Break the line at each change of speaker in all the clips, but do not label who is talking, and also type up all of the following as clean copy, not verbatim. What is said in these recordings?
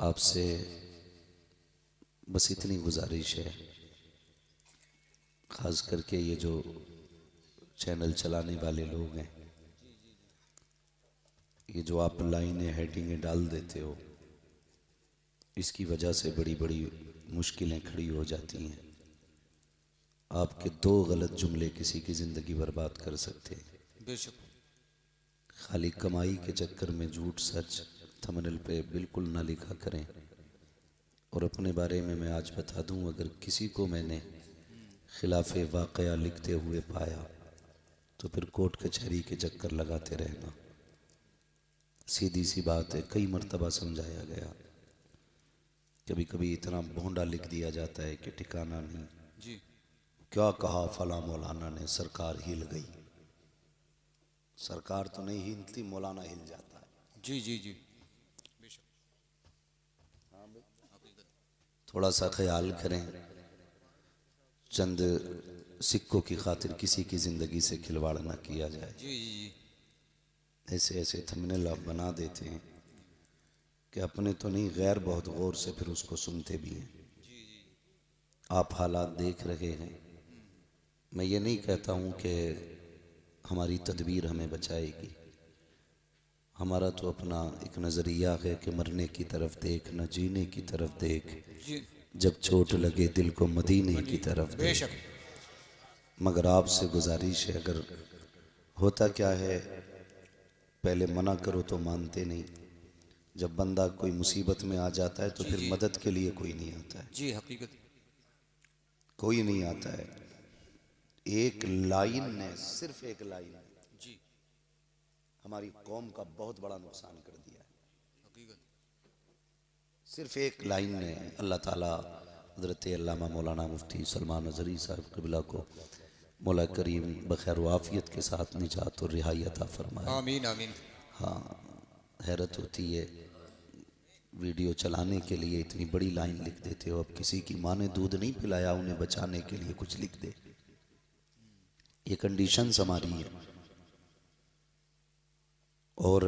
आपसे बस इतनी गुजारिश है, ख़ास करके ये जो चैनल चलाने वाले लोग हैं, ये जो आप लाइनें हेडिंगें डाल देते हो, इसकी वजह से बड़ी बड़ी मुश्किलें खड़ी हो जाती हैं। आपके दो गलत जुमले किसी की ज़िंदगी बर्बाद कर सकते हैं।
बेशक।
खाली कमाई के चक्कर में झूठ सच थंबनेल पे बिल्कुल ना लिखा करें। और अपने बारे में मैं आज बता दूं, अगर किसी को मैंने खिलाफ वाक़या लिखते हुए पाया तो फिर कोर्ट कचहरी के चक्कर लगाते रहना। सीधी सी बात है, कई मर्तबा समझाया गया। कभी कभी इतना भोंडा लिख दिया जाता है कि ठिकाना नहीं।
जी।
क्या कहा फला मौलाना ने, सरकार हिल गई। सरकार तो नहीं हिलती, मौलाना हिल जाता है।
जी जी जी। बेशक।
थोड़ा सा ख्याल करें, चंद सिक्कों की खातिर किसी की ज़िंदगी से खिलवाड़ ना किया जाए।
जी जी जी।
ऐसे ऐसे थंबनेल आप बना देते हैं कि अपने तो नहीं, गैर बहुत गौर से फिर उसको सुनते भी हैं। आप हालात देख रहे हैं। मैं ये नहीं कहता हूँ कि हमारी तदबीर हमें बचाएगी। हमारा तो अपना एक नज़रिया है कि मरने की तरफ देख, न जीने की तरफ देख,
जी।
जब चोट लगे दिल को मदीने की तरफ देख।
बेशक।
मगर आपसे गुजारिश है, अगर होता क्या है, पहले मना करो तो मानते नहीं। जब बंदा कोई मुसीबत में आ जाता है तो
जी
फिर
जी।
मदद के लिए कोई नहीं आता है।
जी हकीकत।
कोई नहीं आता है। एक लाइन ने, सिर्फ एक लाइन ने
जी
हमारी कौम का बहुत बड़ा नुकसान कर दिया है।
हकीकत।
सिर्फ एक लाइन ने। अल्लाह ताला हज़रत अल्लामा मौलाना मुफ्ती सलमान अज़हरी साहब क़िबला को मौला करीम बखैर व आफ़ियत के साथ निजात और रिहाई अता फरमाए।
आमीन आमीन।
हाँ, हैरत होती है, वीडियो चलाने के लिए इतनी बड़ी लाइन लिख देते हो। अब किसी की माँ ने दूध नहीं पिलाया, उन्हें बचाने के लिए कुछ लिख दे। ये कंडीशंस हमारी है और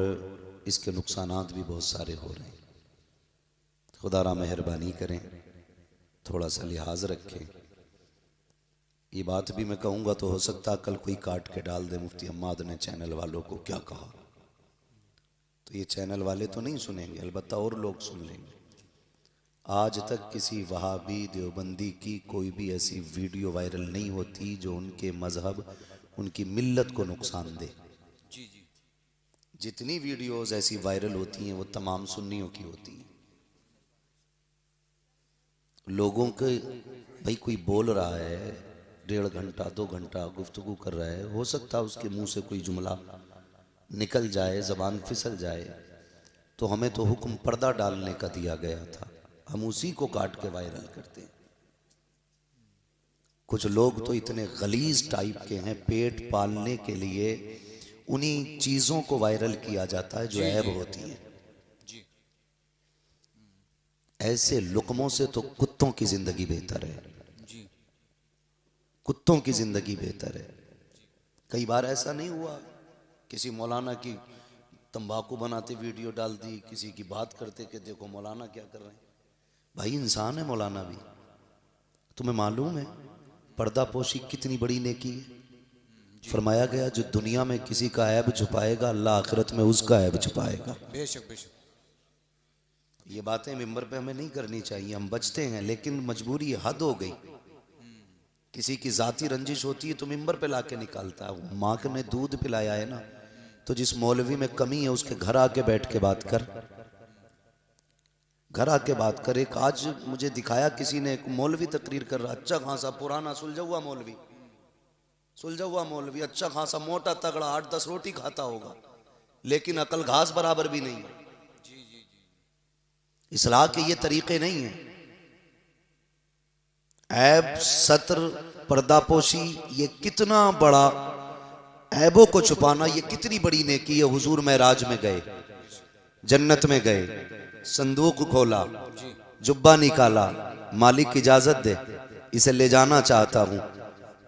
इसके नुकसानात भी बहुत सारे हो रहे हैं। खुदारा मेहरबानी करें, थोड़ा सा लिहाज रखें। ये बात भी मैं कहूँगा तो हो सकता कल कोई काट के डाल दे, मुफ्ती अम्माद ने चैनल वालों को क्या कहा। तो ये चैनल वाले तो नहीं सुनेंगे, अलबत्ता और लोग सुन लेंगे। आज तक किसी वहाबी देवबंदी की कोई भी ऐसी वीडियो वायरल नहीं होती जो उनके मजहब, उनकी मिल्लत को नुकसान दे।
जी जी।
जितनी वीडियोस ऐसी वायरल होती हैं वो तमाम सुन्नियों की होती हैं। लोगों के, भाई कोई बोल रहा है 1.5 घंटा 2 घंटा गुफ्तगू कर रहा है, हो सकता है उसके मुंह से कोई जुमला निकल जाए, जबान फिसल जाए, तो हमें तो हुक्म पर्दा डालने का दिया गया था, हम उसी को काट के वायरल करते हैं। कुछ लोग तो इतने गलीज टाइप के हैं, पेट पालने के लिए उन्हीं चीजों को वायरल किया जाता है जो
जी
ऐब
जी
होती है।
जी।
ऐसे लुकमों से तो कुत्तों की जिंदगी बेहतर है।
जी।
कुत्तों की जिंदगी बेहतर है। कई बार ऐसा नहीं हुआ, किसी मौलाना की तंबाकू बनाते वीडियो डाल दी, किसी की बात करते कि देखो मौलाना क्या कर रहे हैं। भाई इंसान है मौलाना भी। तुम्हें मालूम है पर्दा पोशी कितनी बड़ी नेकी है। फरमाया गया जो दुनिया में किसी का ऐब छुपाएगा, अल्लाह आखिरत में उसका ऐब छुपाएगा।
बेशक बेशक।
ये बातें मिंबर पे हमें नहीं करनी चाहिए, हम बचते हैं, लेकिन मजबूरी, हद हो गई। किसी की जाती रंजिश होती है तो मिंबर पे लाके निकालता है। माँ के ने दूध पिलाया है ना, तो जिस मौलवी में कमी है उसके घर आके बैठ के बात कर, घर आके बात कर। एक आज मुझे दिखाया किसी ने, एक मौलवी तकरीर कर रहा, अच्छा खासा पुराना सुलझा हुआ मौलवी, सुलझा हुआ मौलवी, अच्छा खासा मोटा तगड़ा 8-10 रोटी खाता होगा, लेकिन अकल घास बराबर भी नहीं है। इस्लाह के ये तरीके नहीं है। ऐब, सत्र, पर्दापोशी, ये कितना बड़ा, ऐबों को छुपाना ये कितनी बड़ी नेकी है। हुजूर महराज में गए, जन्नत में गए, संदूक खोला, जुब्बा निकाला, मालिक इजाजत दे, इसे ले जाना चाहता हूं।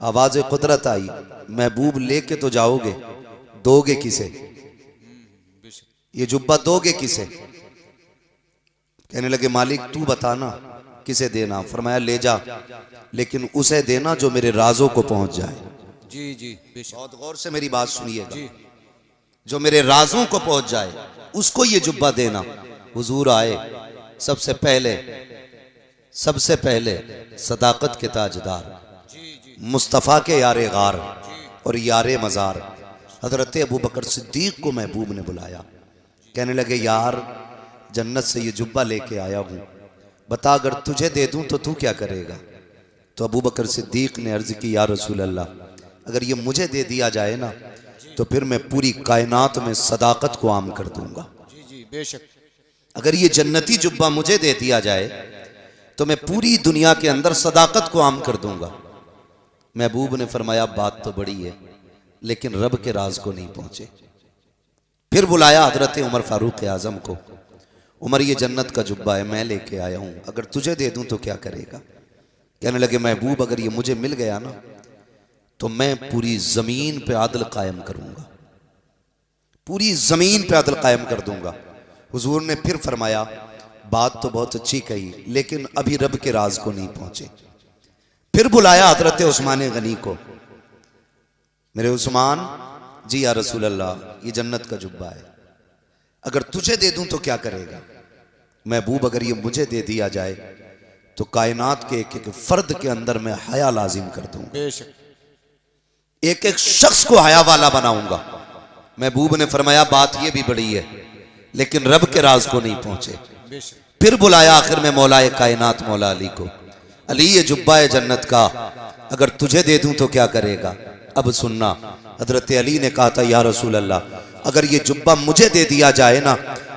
आवाज कुदरत आई, महबूब लेके तो जाओगे, दोगे किसे? ये जुब्बा दोगे किसे? कहने लगे मालिक तू बताना किसे देना। फरमाया ले जा, लेकिन उसे देना जो मेरे राजों को पहुंच जाए।
जी जी बेशक।
बहुत गौर से मेरी बात सुनिएगा,
जी
जो मेरे राजों को पहुंच जाए उसको ये जुब्बा देना। हुजूर आए, सबसे पहले सदाकत के ताजदार,
जी जी
मुस्तफ़ा के यारे गार और यारे मज़ार हज़रत अबू बकर सिद्दीक को महबूब ने बुलाया। कहने लगे यार जन्नत से ये जुब्बा लेके आया हूँ, बता अगर तुझे दे दूँ तो तू क्या करेगा। तो अबू बकर सिद्दीक ने अर्ज़ की या रसूल अल्लाह, अगर ये मुझे दे दिया जाए ना तो फिर मैं पूरी कायनात में सदाकत को आम कर दूंगा।
जी जी बेशक।
अगर ये जन्नती जुब्बा मुझे दे दिया जाए तो मैं पूरी दुनिया के अंदर सदाकत को आम कर दूंगा। महबूब ने फरमाया बात तो बड़ी है, लेकिन रब के राज को नहीं पहुंचे। फिर बुलाया हजरत उमर फारूक आजम को। उमर ये जन्नत का जुब्बा है, मैं लेके आया हूं, अगर तुझे दे दूं तो क्या करेगा। कहने लगे महबूब अगर ये मुझे मिल गया ना तो मैं पूरी जमीन पे आदल कायम करूंगा, पूरी जमीन पे आदल कायम कर दूंगा। हुजूर ने फिर फरमाया बात तो बहुत अच्छी कही, लेकिन अभी रब के राज को नहीं पहुंचे। फिर बुलाया हजरत उस्मान गनी को। मेरे उस्मान जी या रसूल अल्लाह ये जन्नत का जुब्बा है, अगर तुझे दे दूं तो क्या करेगा। महबूब अगर ये मुझे दे दिया जाए तो कायनात के एक एक फर्द के अंदर मैं हया लाजिम कर दूंगा,
बेशक।
एक एक शख्स को हया वाला बनाऊंगा। महबूब ने फरमाया बात ये भी बड़ी है, लेकिन रब के राज को नहीं पहुंचे।
बेशक।
फिर बुलाया आखिर में मौलाए कायनात मौला अली को। अली ये जुब्बा है जन्नत का, अगर तुझे दे दूं तो क्या करेगा। अब सुनना, हजरत अली ने कहा था या रसूल अल्लाह अगर ये जुब्बा मुझे दे दिया जाए ना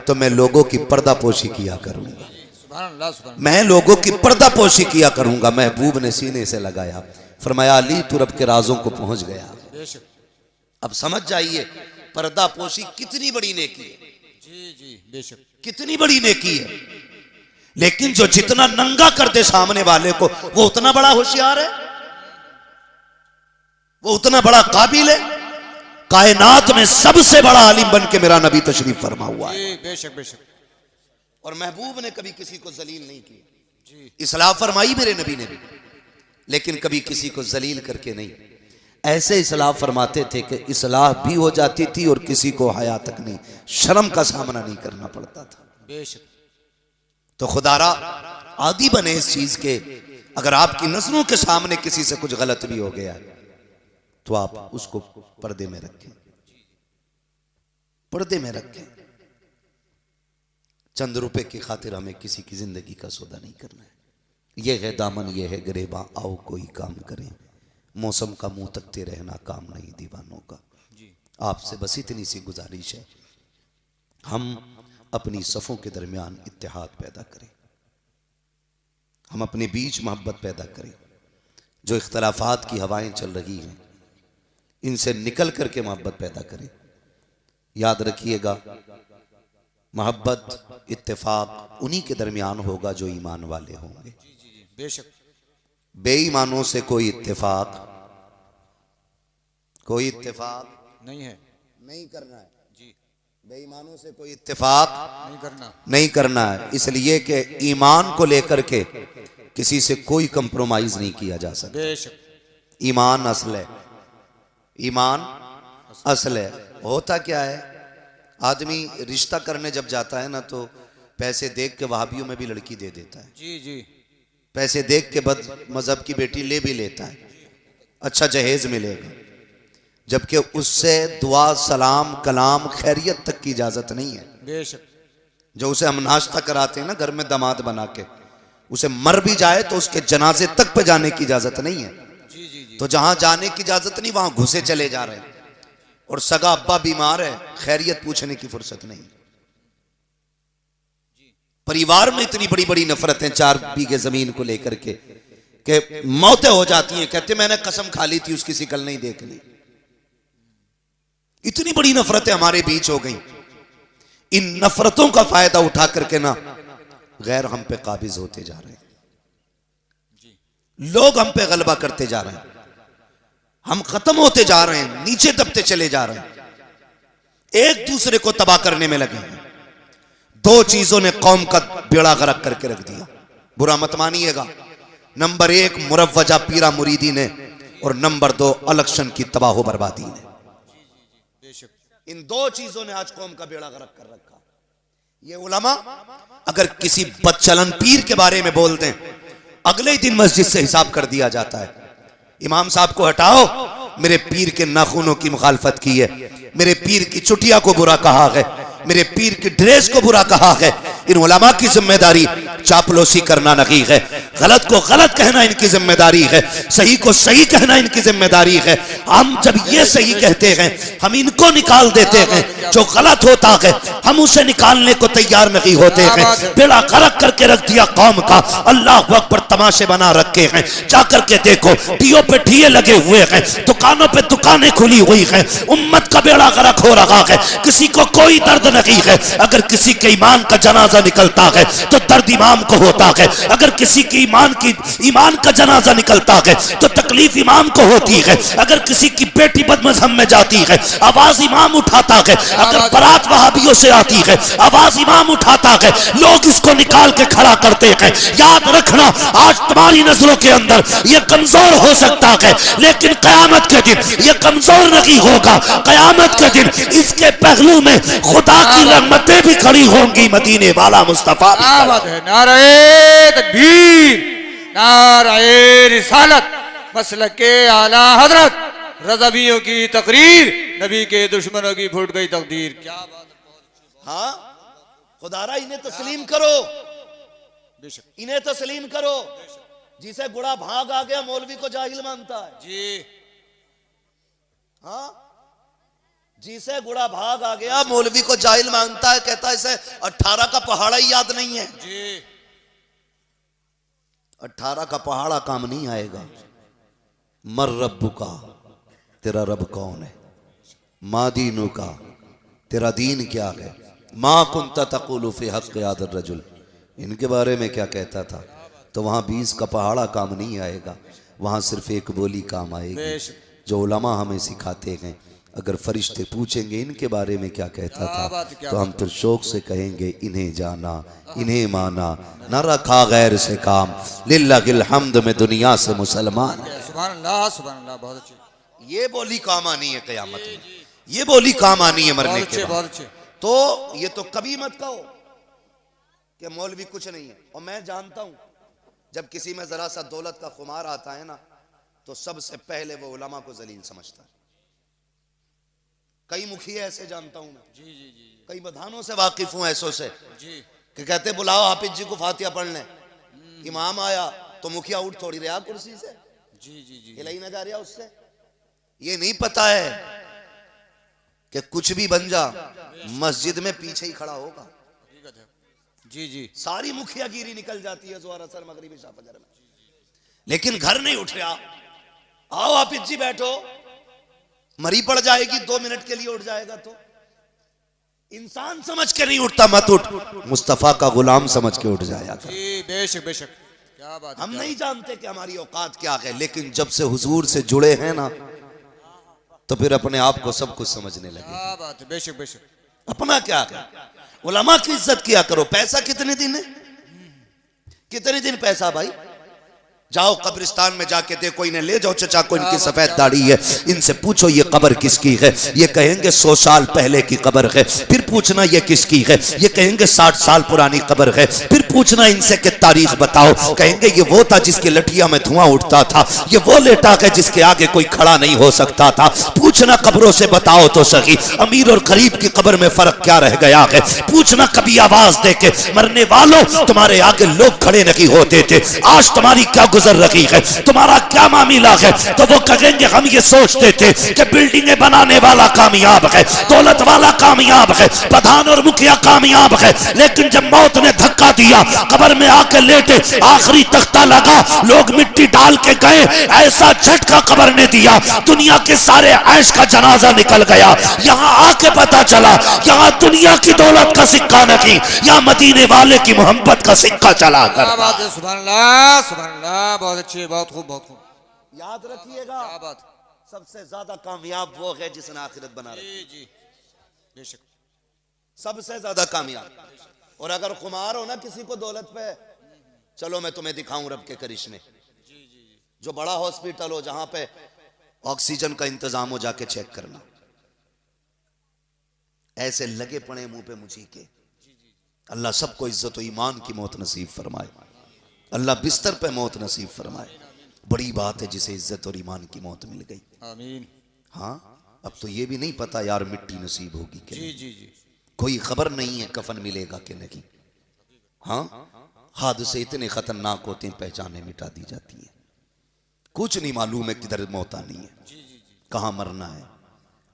तो मैं लोगों की पर्दापोशी किया करूंगा,
सुभान अल्लाह सुभान
मैं लोगों की पर्दापोशी किया करूंगा। महबूब ने सीने से लगाया, फरमाया अली तू रब के राजों को पहुंच गया।
बेशक।
अब समझ जाइए पर्दापोशी कितनी बड़ी नेकी है,
जी जी बेशक।
कितनी बड़ी नेकी है। लेकिन जो जितना नंगा कर दे सामने वाले को वो उतना बड़ा होशियार है, वो उतना बड़ा काबिल है। कायनात में सबसे बड़ा आलिम बन के मेरा नबी तशरीफ फरमा हुआ है।
जी बेशक बेशक।
और महबूब ने कभी किसी को जलील नहीं किया।
जी
इस्लाह फरमाई मेरे नबी ने भी, लेकिन कभी किसी को जलील करके नहीं। ऐसे इस्लाह फरमाते थे कि इस्लाह भी हो जाती थी और किसी को हया तक नहीं, शर्म का सामना नहीं करना पड़ता था।
बेशक।
तो खुदारा आदि बने इस चीज के, अगर आपकी नजरों के सामने किसी से कुछ गलत भी हो गया तो आप उसको पर्दे में रखें, पर्दे में रखें। चंद रुपए की खातिर हमें किसी की जिंदगी का सौदा नहीं करना है। ये है दामन, ये है गिरेबा, आओ कोई काम करें। मौसम का मुंह तकते रहना काम नहीं दीवानों का। आपसे बस इतनी सी गुजारिश है, हम अपनी सफ़ों के दरमियान इत्तेहाद पैदा करें, हम अपने बीच मोहब्बत पैदा करें। जो इख्तलाफात की हवाएं चल रही हैं इनसे निकल करके मोहब्बत पैदा करें। याद रखिएगा मोहब्बत इत्तेफाक उन्हीं के दरमियान होगा जो ईमान वाले होंगे।
बेशक।
बेईमानों से कोई इत्तेफाक
नहीं है,
नहीं करना है।
जी
बेईमानों से कोई इत्तेफाक नहीं करना है, इसलिए कि ईमान को लेकर के किसी से कोई कंप्रोमाइज नहीं किया जा सकता।
बेशक।
ईमान असल है, ईमान असल है। होता क्या है, आदमी रिश्ता करने जब जाता है ना तो पैसे देख के वहाबियों में भी लड़की दे देता है,
जी जी।
पैसे देख के बद मजहब की बेटी ले भी लेता है, अच्छा जहेज मिलेगा, जबकि उससे दुआ सलाम कलाम खैरियत तक की इजाजत नहीं है।
बेशक।
जो उसे हम नाश्ता कराते हैं ना घर में दामाद बना के, उसे मर भी जाए तो उसके जनाजे तक पे जाने की इजाजत नहीं है।
जी जी जी।
तो जहां जाने की इजाजत नहीं वहां घुसे चले जा रहे हैं, और सगा अब्बा बीमार है, खैरियत पूछने की फुर्सत नहीं। परिवार में इतनी बड़ी बड़ी नफरतें 4 बीघे जमीन को लेकर के मौतें हो जाती हैं, कहते मैंने कसम खा ली थी उसकी शिकल नहीं देखनी। इतनी बड़ी नफरतें हमारे बीच हो गई। इन नफरतों का फायदा उठा करके ना गैर हम पे काबिज होते जा रहे हैं, लोग हम पे गलबा करते जा रहे हैं, हम खत्म होते जा रहे हैं, नीचे दबते चले जा रहे हैं, एक दूसरे को तबाह करने में लगे हैं। 2 चीजों ने कौम का बेड़ा गर्क करके रख दिया। बुरा मत मानिएगा। नंबर 1 मुरव्वजा पीरा मुरीदी ने, और नंबर 2 इलेक्शन की तबाह बर्बादी ने। इन 2 चीजों ने आज कौम का बेड़ा गर्क कर रखा। ये उलमा अगर किसी बदचलन पीर के बारे में बोल दें, अगले ही दिन मस्जिद से हिसाब कर दिया जाता है। इमाम साहब को हटाओ, मेरे पीर के नाखूनों की मुखालफत की है, मेरे पीर की चुटिया को बुरा कहा है, मेरे पीर की ड्रेस को बुरा कहा है। इन उलमा की जिम्मेदारी चापलूसी करना नहीं है, गलत को गलत कहना इनकी जिम्मेदारी है, सही को सही कहना इनकी जिम्मेदारी है। हम जब ये सही कहते हैं, हम इनको निकाल देते हैं। जो गलत होता है हम उसे निकालने को तैयार नहीं होते हैं। बेड़ा गर्क करके रख दिया कौम का। अल्लाह अकबर, तमाशे बना रखे हैं। जाकर के देखो, टीओ पे टीए लगे हुए हैं, दुकानों पे दुकानें खुली हुई हैं। उम्मत का बेड़ा गर्क हो रहा है, किसी को कोई दर्द नहीं है। अगर किसी के ईमान का जनाजा निकलता है तो दर्द इमाम को होता है। अगर किसी की ईमान का जनाजा निकलता है तो तकलीफ इमाम को होती है। अगर किसी की बेटी बदमज़हब में जाती है, आवाज इमाम उठाता है। अगर बारात वहाबियों से आती है, आवाज इमाम उठाता है। लोग इसको निकाल के खड़ा करते हैं। याद रखना, आज तुम्हारी नजरों के अंदर यह कमजोर हो सकता है, लेकिन कयामत के दिन यह कमजोर नहीं होगा। कयामत के दिन इसके पहलू में खुदा की रहमतें भी खड़ी होंगी। मदीने वाला मुस्तफा
है। नारे तकबीर, नारे रिसालत, मसलके आला हजरत, रज़वियों की तकरीर, नबी के दुश्मनों की फूट गई तकदीर। क्या बात है।
हाँ, खुदारा इन्हें तस्लीम करो,
बेशक
इन्हें तस्लीम करो। जिसे गुड़ा भाग आ गया मौलवी को जाहिल मानता है
जी।
हाँ, जिसे गुड़ा भाग आ गया मौलवी को जाहिल मानता है। कहता है इसे 18 का पहाड़ा ही याद नहीं है
जी।
18 का पहाड़ा काम नहीं आएगा। मर रब्बु का, तेरा रब कौन है। मा दीनु का, तेरा दीन क्या है। मा कुंता तक़ूलु फी हक़्क़ि हाज़ा रजुल, इनके बारे में क्या कहता था। तो वहां 20 का पहाड़ा काम नहीं आएगा, वहां सिर्फ एक बोली काम आएगी जो उलमा हमें सिखाते हैं। अगर फरिश्ते पूछेंगे इनके बारे में क्या कहता था, तो हम फिर शौक से कहेंगे इन्हें जाना, इन्हें माना, न रखा गैर से काम, लिल्लाहिल हम्द में दुनिया से मुसलमान।
सुभान अल्लाह, सुभान अल्लाह, बहुत अच्छे।
ये बोली काम आनी है क़यामत में, ये बोली काम आनी है मरने के बाद।
बहुत अच्छे।
तो ये तो कभी मत कहो कि मौलवी कुछ नहीं है। और मैं जानता हूं जब किसी में जरा सा दौलत का खुमार आता है ना, तो सबसे पहले वो उलमा को जलील समझता है। कई मुखिया ऐसे जानता हूं मैं,
जी जी जी।
कई बधानों से वाकिफ हूं ऐसों से
जी,
कि कहते बुलाओ हाफिज जी को फातिहा पढ़ने। इमाम आया तो मुखिया उठ थोड़ी रहा कुर्सी से,
जी जी जी,
हिलाई ना जा रहा उससे। ये नहीं पता है कि कुछ भी बन जा, मस्जिद में पीछे ही खड़ा होगा।
जी जी।
सारी मुखियागिरी निकल जाती है ज़ोहर असर मगरिब इशा फजर में, लेकिन घर नहीं उठ रहा। आओ हाफिज जी बैठो, मरी पड़ जाएगी, 2 मिनट के लिए उठ जाएगा। तो इंसान समझ के नहीं उठता, मत उठ, मुस्तफा का गुलाम समझ के उठ जाएगा।
जी, बेशक बेशक, क्या बात।
हम नहीं जानते कि हमारी औकात क्या है, लेकिन जब से हुजूर से जुड़े हैं ना, तो फिर अपने आप को सब कुछ समझने लगे।
क्या बात है, बेशक बेशक।
अपना क्या है, उलमा की इज्जत किया करो। पैसा कितने दिन है, कितने दिन पैसा भाई। जाओ कब्रिस्तान में जाके देखो, इन्हें ले जाओ चचा को, इनकी सफेद दाढ़ी है, इनसे पूछो ये कब्र किसकी है। ये कहेंगे 100 साल पहले की कब्र है। फिर पूछना ये किसकी है, ये कहेंगे 60 साल पुरानी कब्र है। फिर पूछना इनसे कि तारीख बताओ, कहेंगे ये वो था जिसके लठिया में धुआं उठता था, ये वो लेटा है जिसके आगे कोई खड़ा नहीं हो सकता था। पूछना कब्रों से बताओ तो सही, अमीर और गरीब की कब्र में फर्क क्या रह गया है। पूछना कभी आवाज दे के, मरने वालों तुम्हारे आगे लोग खड़े नहीं होते थे, आज तुम्हारी क्या गुजर रही है, तुम्हारा क्या मामला है। तो वो कहेंगे हम ये सोचते थे कि बिल्डिंगें बनाने वाला कामयाब है, दौलत वाला कामयाब है, प्रधान और मुखिया कामयाब है, लेकिन जब मौत ने धक्का दिया, कब्र में आके लेटे, आखिरी तख्ता लगा, लोग मिट्टी डाल के गए, ऐसा झटका कब्र ने दिया, दुनिया के सारे ऐश का जनाजा निकल गया। यहाँ आके पता चला यहाँ दुनिया की दौलत का सिक्का नहीं, यहाँ मदीने वाले की मोहब्बत का सिक्का चला कर।
सुभान अल्लाह, सुभान अल्लाह, बहुत अच्छे, बहुत खूब, बहुत खूब।
याद रखिएगा,
क्या बात।
सबसे ज्यादा कामयाब वो है जिसने आखिरत बना रखी।
जी बेशक,
सबसे ज्यादा कामयाब और अगर खुमार हो ना किसी को दौलत पे, चलो मैं तुम्हें दिखाऊं रब के करिश्मे। जो बड़ा हॉस्पिटल हो जहां पे ऑक्सीजन का इंतजाम हो, जाके चेक करना। ऐसे लगे पड़े मुंह पे मुझी के। अल्लाह सबको इज्जत और ईमान की मौत नसीब फरमाए। अल्लाह बिस्तर पे मौत नसीब फरमाए। बड़ी बात है जिसे इज्जत और ईमान की मौत मिल गई।
आमीन।
हाँ, अब तो ये भी नहीं पता यार मिट्टी नसीब होगी कि
जी जी जी।
कोई खबर नहीं है कफन मिलेगा कि नहीं। हाँ, हादसे इतने खतरनाक होते हैं, पहचाने मिटा दी जाती है। कुछ नहीं मालूम है किधर मौत आनी है, कहाँ मरना है।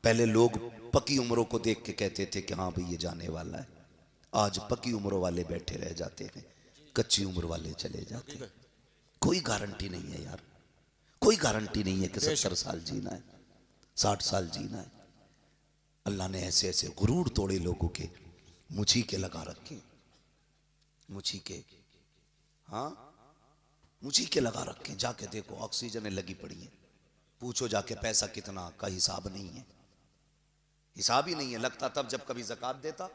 पहले लोग पकी उम्रों को देख के कहते थे कि हाँ भाई ये जाने वाला है। आज पकी उम्रों वाले बैठे रह जाते हैं, कच्ची उम्र वाले चले जाते हैं। कोई गारंटी नहीं है यार, कोई गारंटी नहीं है कि 70 साल जीना है, 60 साल जीना है। अल्लाह ने ऐसे ऐसे गुरूर तोड़े लोगों के, मुझी के लगा रखे, मुझी के। हाँ, मुझी के लगा रखे। जाके देखो ऑक्सीजन लगी पड़ी है, पूछो जाके पैसा कितना का हिसाब नहीं है, हिसाब ही नहीं है। लगता तब जब कभी ज़कात देता,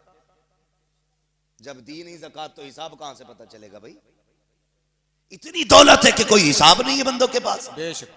जब दी नहीं ज़कात तो हिसाब कहां से पता चलेगा भाई। इतनी दौलत है कि कोई हिसाब नहीं है बंदों के पास।
बेशक।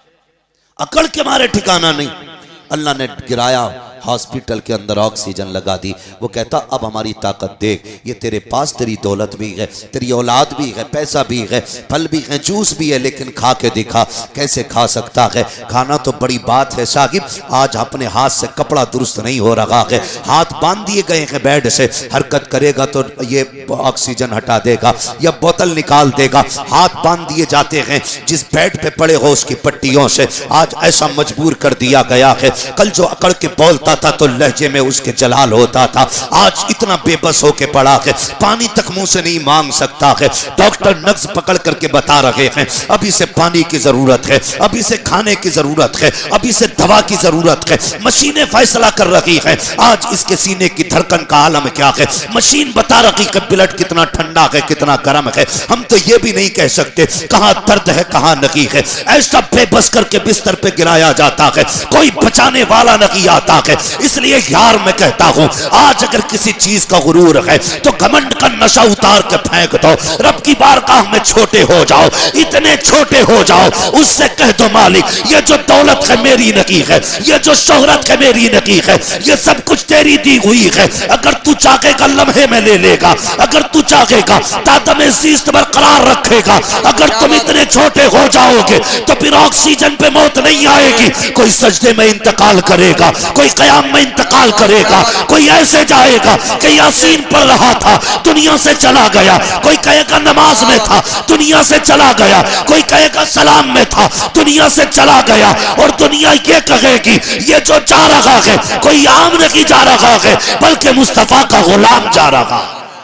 अकड़ के मारे ठिकाना नहीं। अल्लाह ने गिराया, हॉस्पिटल के अंदर ऑक्सीजन लगा दी। वो कहता अब हमारी ताकत देख, ये तेरे पास तेरी दौलत भी है, तेरी औलाद भी है, पैसा भी है, फल भी है, जूस भी है, लेकिन खा के दिखा। कैसे खा सकता है? खाना तो बड़ी बात है साहिब, आज अपने हाथ से कपड़ा दुरुस्त नहीं हो रहा है, हाथ बांध दिए गए हैं बेड से, हरकत करेगा तो ये ऑक्सीजन हटा देगा या बोतल निकाल देगा। हाथ बांध दिए जाते हैं, जिस बेड पे पड़े हो उसकी पट्टियों से। आज ऐसा मजबूर कर दिया गया है। कल जो अकड़ के बोलता था तो लहजे में उसके जलाल होता था, आज इतना बेबस होके पड़ा है, पानी तक मुंह से नहीं मांग सकता है। डॉक्टर नब्ज पकड़ करके बता रहे हैं अभी से पानी की जरूरत है, अभी से खाने की जरूरत है, अभी से दवा की जरूरत है। मशीनें फैसला कर रही हैं आज इसके सीने की धड़कन का आलम क्या है। मशीन बता रही है ब्लड कितना ठंडा है, कितना गर्म है। हम तो ये भी नहीं कह सकते कहां दर्द है कहां नहीं है। ऐसा बेबस करके बिस्तर पे गिराया जाता है, कोई बचाने वाला नहीं आता है। इसलिए यार मैं कहता हूं आज अगर किसी चीज का गुरूर है तो घमंड का नशा उतार के फेंक दो, रब की बारगाह में छोटे हो जाओ, इतने छोटे हो जाओ, उससे कह दो मालिक ये जो दौलत है मेरी नहीं है, ये जो शोहरत है मेरी नहीं है, ये सब कुछ तेरी दी हुई है। अगर तू चाहेगा लम्हे में ले लेगा, अगर तू चाहेगा तादम ज़ीस्त बरकरार रखेगा। अगर तुम इतने छोटे हो जाओगे तो फिर ऑक्सीजन पे मौत नहीं आएगी। कोई सजदे में इंतकाल करेगा, कोई कयाम में इंतकाल करेगा, कोई ऐसे जाएगा कि यासीन पढ़ रहा था दुनिया से चला गया, कोई कहेगा नमाज में था दुनिया से चला गया, कोई कहेगा सलाम में था दुनिया से चला गया। और दुनिया ये कहेगी ये जो जा रहा है कोई आम नहीं जा रहा है बल्कि मुस्तफा का गुलाम जा रहा।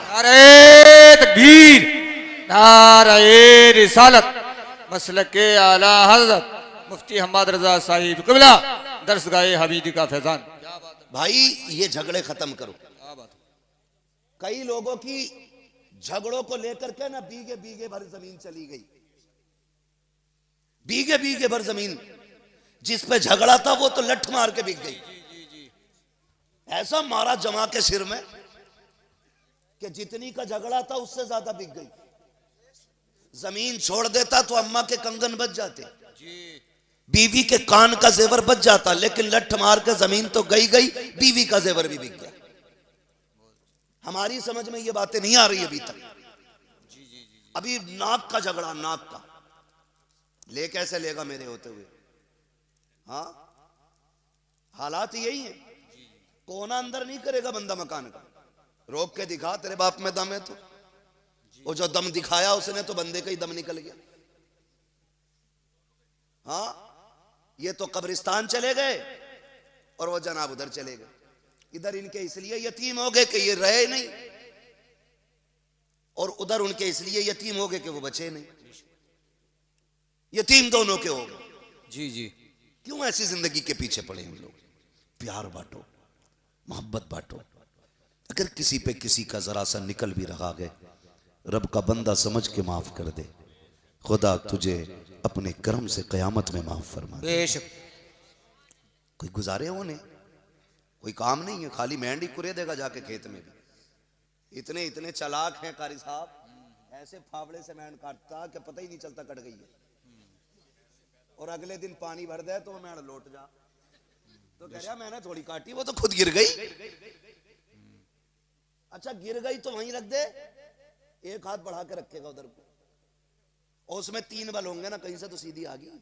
नारे तकबीर, नारे रिसालत, मसलके आला हज़रत मुफ्ती हम्मद रजा साहिब क़िबला, दरसगाहे हमीदी का फैजान।
भाई ये झगड़े खत्म करो। कई लोगों की झगड़ों को लेकर के ना बीघे बीघे भर जमीन चली गई, बीघे बीघे भर जमीन जिस पे झगड़ा था वो तो लठ मार के बिक गई। ऐसा मारा जमा के सिर में कि जितनी का झगड़ा था उससे ज्यादा बिक गई। जमीन छोड़ देता तो अम्मा के कंगन बच जाते, बीवी के कान का जेवर बच जाता, लेकिन लठ मार के जमीन तो गई गई, बीवी का जेवर भी बिक गया। हमारी समझ में ये बातें नहीं आ रही अभी तक। अभी नाक का झगड़ा, नाक का ले कैसे लेगा मेरे होते हुए। हाँ, हालात यही है। कोना अंदर नहीं करेगा बंदा मकान का, रोक के दिखा तेरे बाप में दम है तो। वो जो दम दिखाया उसने तो बंदे का ही दम निकल गया। हाँ, ये तो कब्रिस्तान चले गए और वो जनाब उधर चले गए। इधर इनके इसलिए यतीम हो गए कि ये रहे नहीं, और उधर उनके इसलिए यतीम हो गए कि वो बचे नहीं। यतीम दोनों के हो गए।
जी जी।
क्यों ऐसी जिंदगी के पीछे पड़े हम लोग? प्यार बांटो, मोहब्बत बांटो। अगर किसी पे किसी का जरा सा निकल भी रहा है, रब का बंदा समझ के माफ कर दे। खुदा तुझे अपने कर्म से कयामत में माफ फरमा दे।
बेशक।
कोई गुजारे होने, कोई काम नहीं है, खाली मेंढी कुरे देगा जाके खेत में भी। इतने इतने चालाक हैं कारी साहब, ऐसे फावड़े से मैंड काटता कि पता ही नहीं चलता कट गई है, और अगले दिन पानी भर दे तो मैंड लौट जा, तो कह रहा मैंने थोड़ी काटी, वो तो खुद गिर गई। अच्छा गिर गई तो वहीं रख दे, एक हाथ बढ़ा के रखेगा उधर को, और उसमें 3 बल होंगे ना, कहीं से तो सीधी आ गई।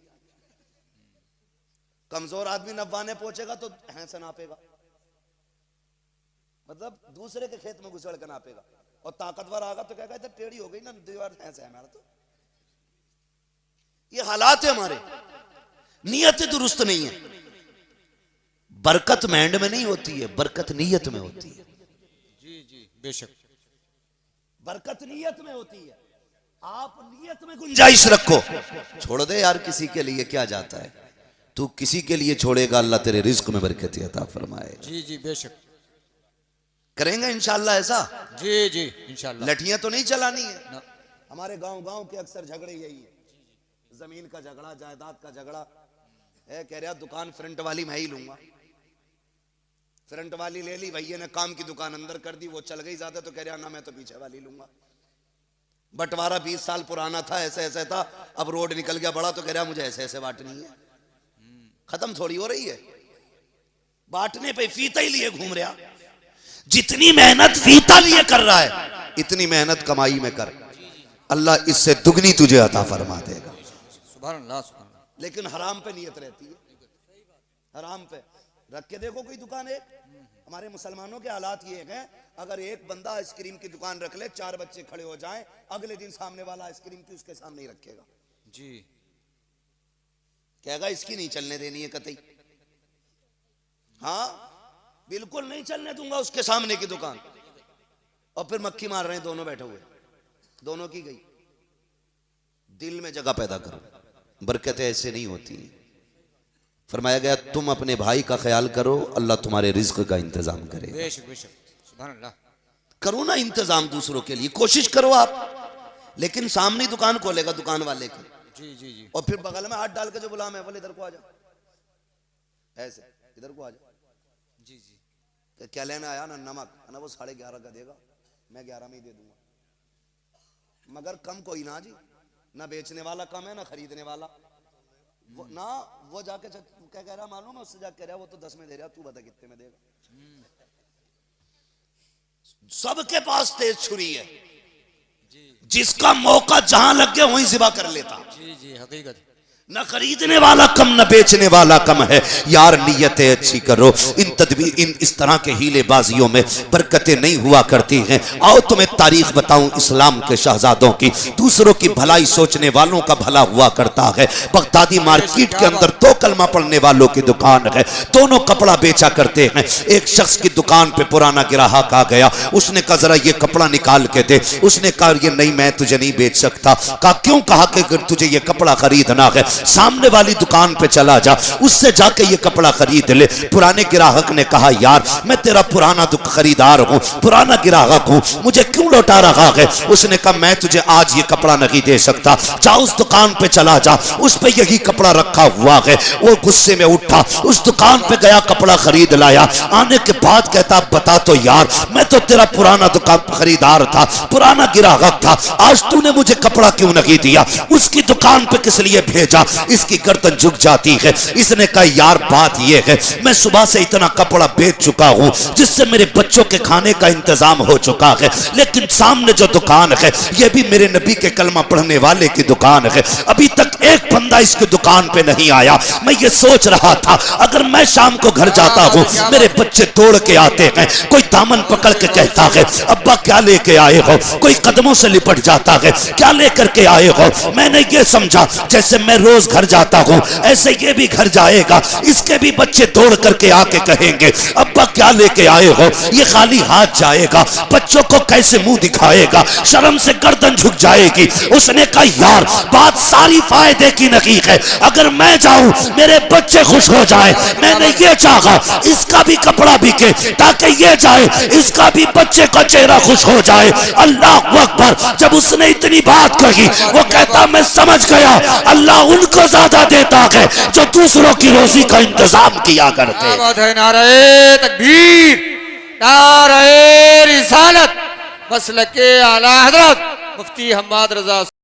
कमजोर आदमी नब्बाने पहुंचेगा तो हैं से नापेगा, मतलब दूसरे के खेत में घुसड़ कर नापेगा, और ताकतवर आगा तो कहेगा इधर टेढ़ी हो गई ना दीवार, हैं से है मेरा। तो ये हालात है हमारे, नियत दुरुस्त नहीं है। बरकत मैंड में नहीं होती है, बरकत नीयत में होती है।
जी जी बेशक,
बरकत नीयत में होती है। आप नीयत में गुंजाइश रखो, छोड़ दे यार, किसी के लिए क्या जाता है, तू किसी के लिए छोड़ेगा, अल्लाह तेरे रिज्क में बरकत अता फरमाए।
जी जी बेशक,
करेंगे इंशाअल्लाह ऐसा।
जी जी इंशाअल्लाह।
लठियां तो नहीं चलानी है। हमारे गांव के अक्सर झगड़े यही है, जमीन का झगड़ा, जायदाद का झगड़ा है। कह रहा दुकान फ्रंट वाली मैं ही लूंगा, फ्रंट वाली ले ली, भैया ने काम की दुकान अंदर कर दी, वो चल गई ज्यादा, तो कह रहा ना मैं तो पीछे वाली लूंगा। बंटवारा 20 साल पुराना था, ऐसे ऐसे था, अब रोड निकल गया बड़ा, तो कह रहा मुझे ऐसे ऐसे बांटनी है। खत्म थोड़ी हो रही है, बांटने पे फीता ही लिए घूम रहा। जितनी मेहनत फीता लिए कर रहा है, इतनी मेहनत कमाई में कर, अल्लाह इससे दुगनी तुझे अता फरमा देगा।
सुभान अल्लाह, सुभान अल्लाह।
लेकिन हराम पे नियत रहती है, हराम पे रख के देखो कोई दुकान। एक हमारे मुसलमानों के हालात ये हैं, अगर एक बंदा आइसक्रीम की दुकान रख ले, 4 बच्चे खड़े हो जाएं, अगले दिन सामने वाला आइसक्रीम की उसके सामने ही रखेगा।
जी,
कहेगा इसकी नहीं चलने देनी है कतई। हाँ बिल्कुल नहीं चलने दूंगा उसके सामने की दुकान। और फिर मक्खी मार रहे हैं दोनों बैठे हुए, दोनों की गई। दिल में जगह पैदा करो, बरकतें ऐसे नहीं होती। फरमाया गया तुम अपने भाई का ख्याल करो, अल्लाह तुम्हारे रिज्क का इंतजाम करे।
बेशक बेशक, सुभान अल्लाह।
करो ना इंतजाम दूसरों के लिए, कोशिश करो आप। लेकिन सामने दुकान खोलेगा दुकान वाले की,
जी जी जी,
और फिर बगल में हाथ डाल के जो गुलाम है बोले इधर को आ जा, ऐसे इधर को आ जा।
जी जी,
क्या लेना आया ना, नमक ना, वो 11.5 का देगा, मैं 11 में ही दे दूंगा। मगर कम कोई ना जी, ना बेचने वाला कम है ना खरीदने वाला। वो ना वो जाके क्या कह रहा मालूम है, उससे जाके कह रहा वो तो 10 में दे रहा, तू बता कितने में देगा। सबके पास तेज छुरी है, जिसका मौका जहां लग गया वहीं ज़िबा कर लेता।
जी जी, हकीकत।
न खरीदने वाला कम न बेचने वाला कम है। यार नियतें अच्छी करो, इन इस तरह के हीलेबाजियों में बरकतें नहीं हुआ करती हैं। आओ तुम्हें तारीख बताऊं इस्लाम के शहजादों की। दूसरों की भलाई सोचने वालों का भला हुआ करता है। बगदादी मार्केट के अंदर 2 कलमा पढ़ने वालों की दुकान है, दोनों कपड़ा बेचा करते हैं। एक शख्स की दुकान पे पुराना ग्राहक आ गया, उसने कहा जरा ये कपड़ा निकाल के दे। उसने कहा ये नहीं मैं तुझे नहीं बेच सकता। कहा क्यों? कहा कि अगर तुझे ये कपड़ा खरीदना है सामने वाली दुकान पे चला जा, उससे जाके ये कपड़ा खरीद ले। पुराने ग्राहक ने कहा यार मैं तेरा पुराना खरीदार हूँ, पुराना ग्राहक हूँ, मुझे क्यों लौटा रहा है? उसने कहा मैं तुझे आज ये कपड़ा नहीं दे सकता, जा उस दुकान पे चला जा, उस पे यही कपड़ा रखा हुआ है। वो गुस्से में उठा, उस दुकान पे गया, कपड़ा खरीद लाया। आने के बाद कहता बता तो यार, मैं तो तेरा पुराना दुकान खरीदार था, पुराना ग्राहक था, आज तूने मुझे कपड़ा क्यों नहीं दिया? उसकी दुकान पे किस लिए भेजा? इसकी गर्दन झुक जाती है। इसने कहा यार बात यह है मैं सुबह से इतना कपड़ा बेच चुका हूं जिससे मेरे बच्चों के खाने का इंतजाम हो चुका है, लेकिन सामने जो दुकान है यह भी मेरे नबी के कलमा पढ़ने वाले की दुकान है। अभी तक एक बंदा इसकी दुकान पे नहीं आया। मैं ये सोच रहा था अगर मैं शाम को घर जाता हूं, मेरे बच्चे दौड़ के आते हैं, कोई दामन पकड़ के कहता है अब्बा क्या लेके आए हो, कोई कदमों से लिपट जाता है क्या लेकर के आए हो। मैंने ये समझा जैसे मैं रोज घर जाता हूं ऐसे ये भी घर जाएगा, इसके भी बच्चे दौड़ करके आके कहेंगे अब्बा क्या लेके आए हो। ये खाली हाथ जाएगा, बच्चों को कैसे मुंह दिखाएगा, शर्म से गर्दन झुक जाएगी। उसने कहा यार बात सारी फायदे की नहीं है, अगर मैं जाऊं मेरे बच्चे खुश हो जाए। मैंने ये चाहा इसका भी कपड़ा बिके ताकि ये जाए, इसका भी बच्चे का चेहरा खुश हो जाए। अल्लाह अकबर। जब उसने इतनी बात कही वो कहता मैं समझ गया अल्लाह उनको ज्यादा देता है जो दूसरों की रोजी का इंतजाम किया करते।
नारे तकबीर, नारे रिसालत, मसलक आला हजरत मुफ्ती हम्माद रजा